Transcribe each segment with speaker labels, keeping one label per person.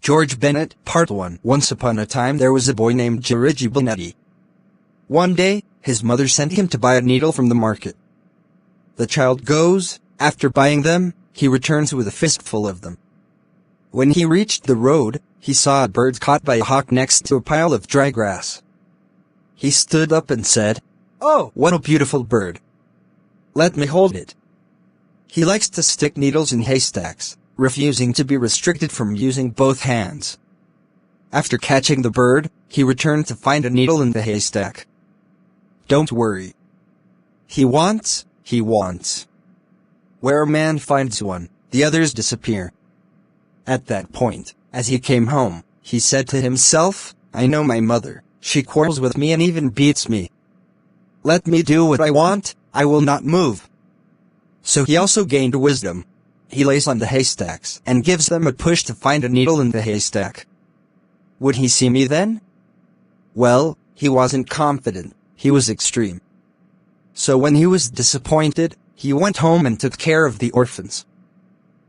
Speaker 1: George Bennett, Part 1. Once upon a time there was a boy named Joriji Baneti. One day, his mother sent him to buy a needle from the market. The child goes, after buying them, he returns with a fistful of them. When he reached the road, he saw a bird caught by a hawk next to a pile of dry grass. He stood up and said, "Oh, what a beautiful bird. Let me hold it." He likes to stick needles in haystacks, refusing to be restricted from using both hands. After catching the bird, he returned to find a needle in the haystack. Don't worry. He wants. Where a man finds one, the others disappear. At that point, as he came home, he said to himself, "I know my mother, she quarrels with me and even beats me. Let me do what I want, I will not move." So he also gained wisdom. He lays on the haystacks and gives them a push to find a needle in the haystack. Would he see me then? Well, he wasn't confident, he was extreme. So when he was disappointed, he went home and took care of the orphans.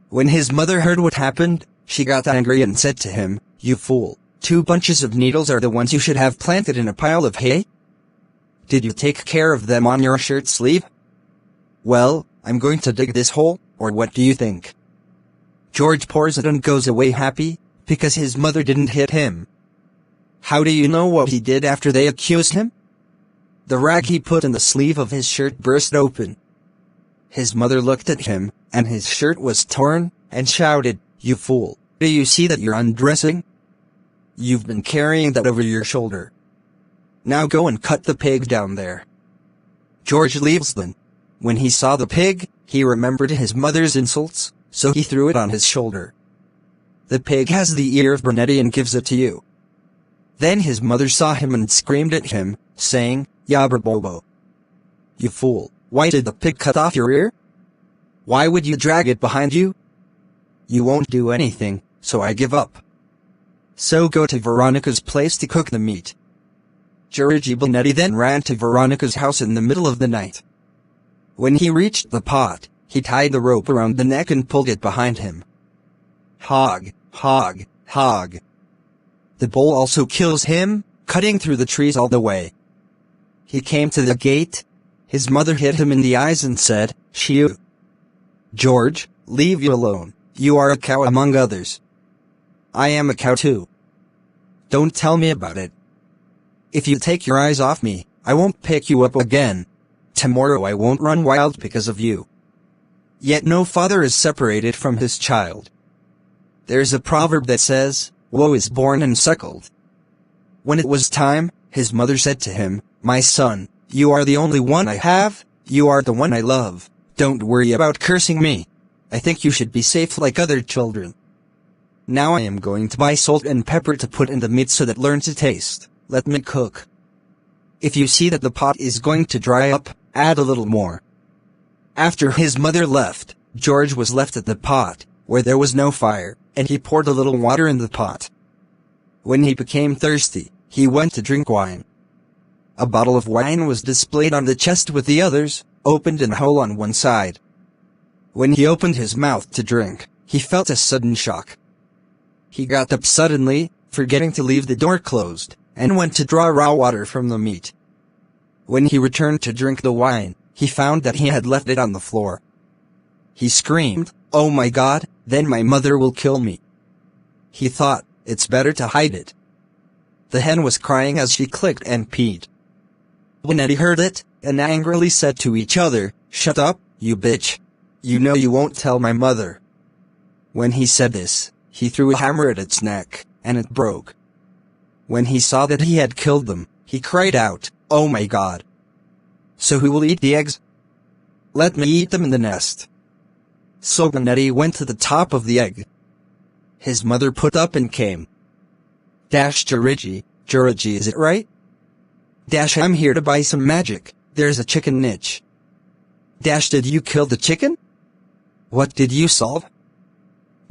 Speaker 1: When his mother heard what happened, she got angry and said to him, "You fool, 2 bunches of needles are the ones you should have planted in a pile of hay? Did you take care of them on your shirt sleeve? Well, I'm going to dig this hole, or what do you think?" George pours it and goes away happy, because his mother didn't hit him. How do you know what he did after they accused him? The rag he put in the sleeve of his shirt burst open. His mother looked at him, and his shirt was torn, and shouted, "You fool, do you see that you're undressing? You've been carrying that over your shoulder. Now go and cut the pig down there." George leaves then. When he saw the pig, he remembered his mother's insults, so he threw it on his shoulder. "The pig has the ear of Baneti and gives it to you." Then his mother saw him and screamed at him, saying, "Yabrabobo. You fool, why did the pig cut off your ear? Why would you drag it behind you? You won't do anything, so I give up. So go to Veronica's place to cook the meat." Joriji Baneti then ran to Veronica's house in the middle of the night. When he reached the pot, he tied the rope around the neck and pulled it behind him. Hog, hog, hog. The bull also kills him, cutting through the trees all the way. He came to the gate. His mother hit him in the eyes and said, "Shoo. George, leave you alone, you are a cow among others. I am a cow too. Don't tell me about it. If you take your eyes off me, I won't pick you up again. Tomorrow I won't run wild because of you." Yet no father is separated from his child. There's a proverb that says, "Woe is born and suckled." When it was time, his mother said to him, "My son, you are the only one I have, you are the one I love, don't worry about cursing me. I think you should be safe like other children. Now I am going to buy salt and pepper to put in the meat so that learn to taste, let me cook. If you see that the pot is going to dry up, add a little more." After his mother left, George was left at the pot, where there was no fire, and he poured a little water in the pot. When he became thirsty, he went to drink wine. A bottle of wine was displayed on the chest with the others, opened in a hole on one side. When he opened his mouth to drink, he felt a sudden shock. He got up suddenly, forgetting to leave the door closed, and went to draw raw water from the meat. When he returned to drink the wine, he found that he had left it on the floor. He screamed, "Oh my God, then my mother will kill me." He thought, it's better to hide it. The hen was crying as she clicked and peed. Baneti heard it, and angrily said to each other, "Shut up, you bitch. You know you won't tell my mother." When he said this, he threw a hammer at its neck, and it broke. When he saw that he had killed them, he cried out, "Oh my God. So who will eat the eggs? Let me eat them in the nest." So Baneti went to the top of the egg. His mother put up and came. Joriji, is it right? I'm here to buy some magic, there's a chicken niche. Did you kill the chicken? What did you solve?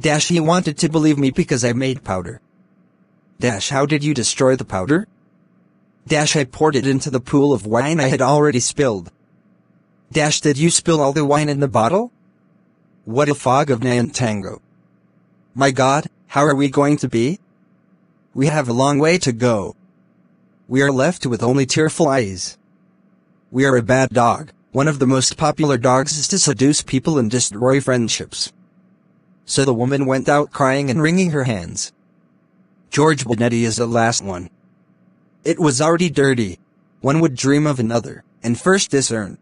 Speaker 1: He wanted to believe me because I made powder. How did you destroy the powder? I poured it into the pool of wine I had already spilled. Did you spill all the wine in the bottle? What a fog of Nyantango. My God, How are we going to be? We have a long way to go. We are left with only tearful eyes. We are a bad dog. One of the most popular dogs is to seduce people and destroy friendships. So the woman went out crying and wringing her hands. George Baneti is the last one. It was already dirty. One would dream of another, and first discern.